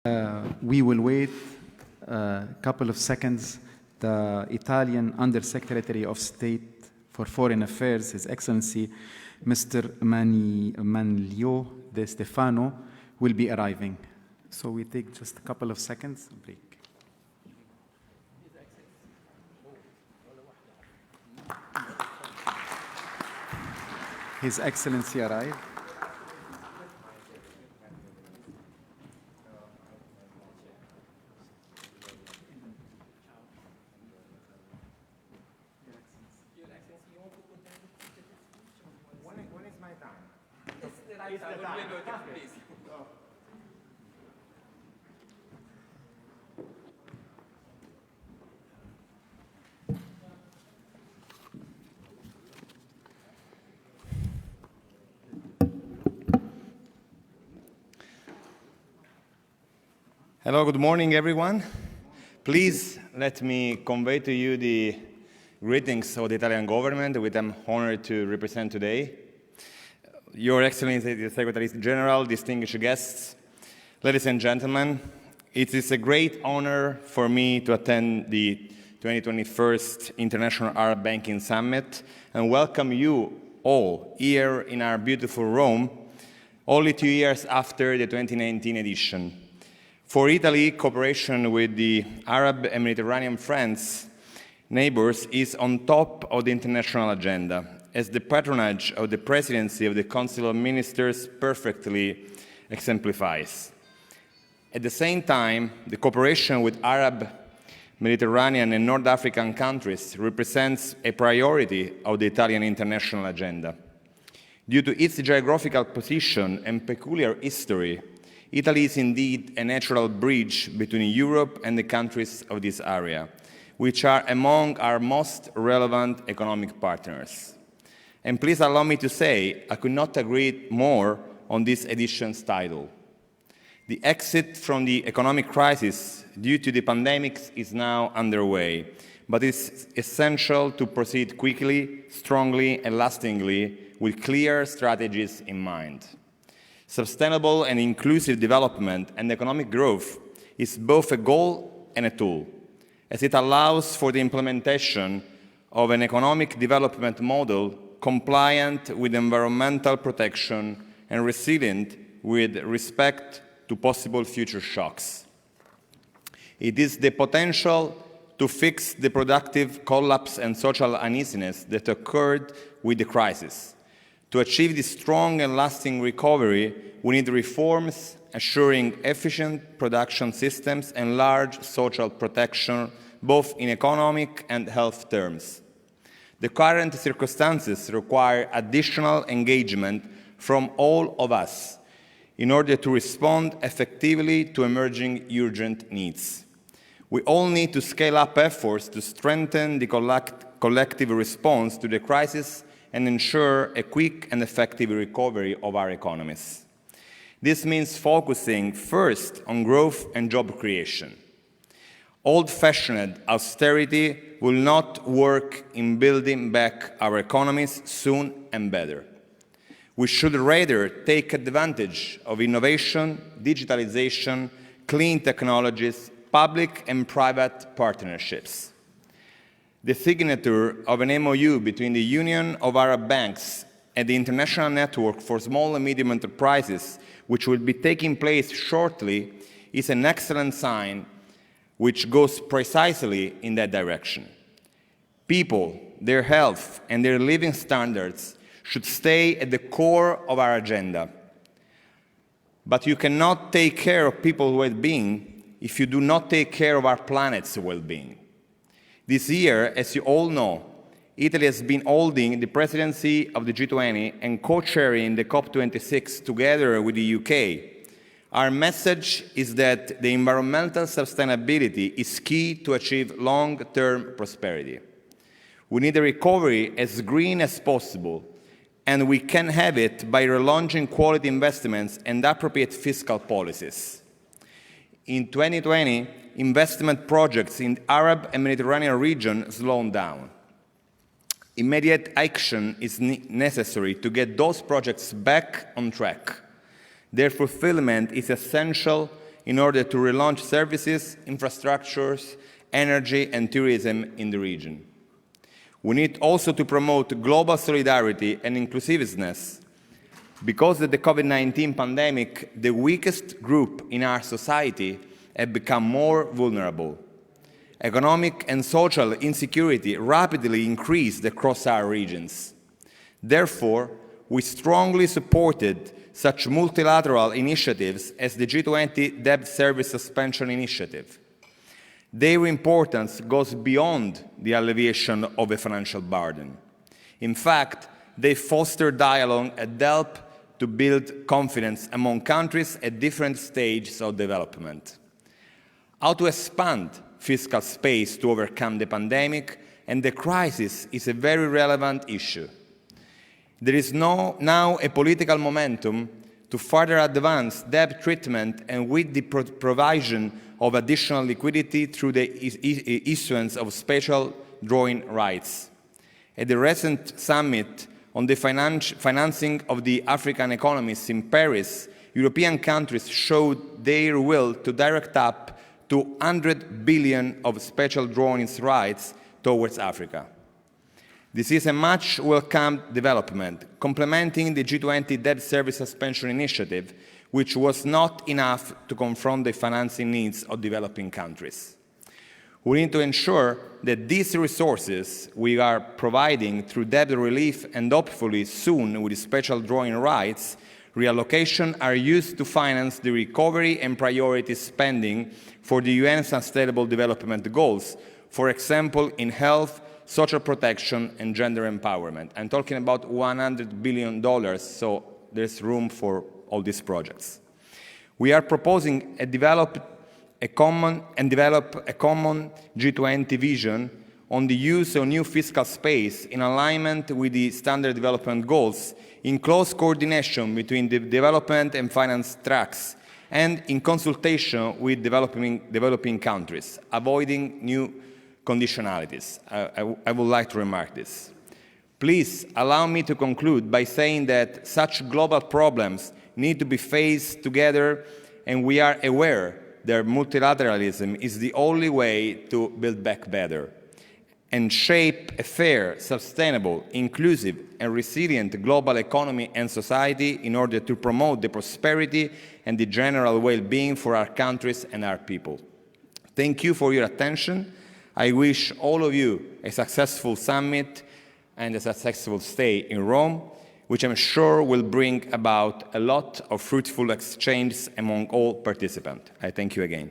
We will wait a couple of seconds. The Italian Undersecretary of State for Foreign Affairs, His Excellency Mr. Manlio De Stefano, will be arriving. So we take just a couple of seconds break. His Excellency arrived. When is my time? It's the right time. Please. Hello, good morning, everyone. Please let me convey to you the greetings of the Italian government, which I'm honored to represent today. Your Excellency, the Secretary General, distinguished guests, ladies and gentlemen, it is a great honor for me to attend the 2021 International Arab Banking Summit and welcome you all here in our beautiful Rome, only 2 years after the 2019 edition. For Italy, cooperation with the Arab and Mediterranean friends, neighbors, is on top of the international agenda, as the patronage of the presidency of the Council of Ministers perfectly exemplifies. At the same time, the cooperation with Arab, Mediterranean, and North African countries represents a priority of the Italian international agenda. Due to its geographical position and peculiar history, Italy is indeed a natural bridge between Europe and the countries of this area, which are among our most relevant economic partners. And please allow me to say, I could not agree more on this edition's title. The exit from the economic crisis due to the pandemic is now underway, but it's essential to proceed quickly, strongly, and lastingly with clear strategies in mind. Sustainable and inclusive development and economic growth is both a goal and a tool, as it allows for the implementation of an economic development model compliant with environmental protection and resilient with respect to possible future shocks. It is the potential to fix the productive collapse and social uneasiness that occurred with the crisis. To achieve this strong and lasting recovery, we need reforms assuring efficient production systems and large social protection, both in economic and health terms. The current circumstances require additional engagement from all of us in order to respond effectively to emerging urgent needs. We all need to scale up efforts to strengthen the collective response to the crisis and ensure a quick and effective recovery of our economies. This means focusing first on growth and job creation. Old-fashioned austerity will not work in building back our economies soon and better. We should rather take advantage of innovation, digitalization, clean technologies, public and private partnerships. The signature of an MOU between the Union of Arab Banks and the International Network for Small and Medium Enterprises, which will be taking place shortly, is an excellent sign which goes precisely in that direction. People, their health, and their living standards should stay at the core of our agenda. But you cannot take care of people's well-being if you do not take care of our planet's well-being. This year, as you all know, Italy has been holding the presidency of the G20 and co-chairing the COP26 together with the UK. Our message is that the environmental sustainability is key to achieve long-term prosperity. We need a recovery as green as possible, and we can have it by relaunching quality investments and appropriate fiscal policies. In 2020, investment projects in the Arab and Mediterranean region slowed down. Immediate action is necessary to get those projects back on track. Their fulfillment is essential in order to relaunch services, infrastructures, energy and tourism in the region. We need also to promote global solidarity and inclusiveness. Because of the COVID-19 pandemic, the weakest group in our society have become more vulnerable. Economic and social insecurity rapidly increased across our regions. Therefore, we strongly supported such multilateral initiatives as the G20 Debt Service Suspension Initiative. Their importance goes beyond the alleviation of a financial burden. In fact, they foster dialogue and help to build confidence among countries at different stages of development. How to expand fiscal space to overcome the pandemic and the crisis is a very relevant issue. There is now a political momentum to further advance debt treatment and with the provision of additional liquidity through the issuance of special drawing rights. At the recent summit on the financing of the African economies in Paris, European countries showed their will to direct up to 100 billion of special drawings rights towards Africa. This is a much welcomed development, complementing the G20 Debt Service Suspension Initiative, which was not enough to confront the financing needs of developing countries. We need to ensure that these resources we are providing through debt relief and hopefully soon with special drawing rights, reallocation are used to finance the recovery and priority spending for the UN Sustainable Development Goals, for example, in health, social protection, and gender empowerment. I'm talking about $100 billion, so there's room for all these projects. We are proposing to develop a common G20 vision on the use of new fiscal space in alignment with the Standard Development Goals, in close coordination between the development and finance tracks, and in consultation with developing countries, avoiding new conditionalities. I would like to remark this. Please allow me to conclude by saying that such global problems need to be faced together, and we are aware that multilateralism is the only way to build back better and shape a fair, sustainable, inclusive, and resilient global economy and society in order to promote the prosperity and the general well-being for our countries and our people. Thank you for your attention. I wish all of you a successful summit and a successful stay in Rome, which I'm sure will bring about a lot of fruitful exchanges among all participants. I thank you again.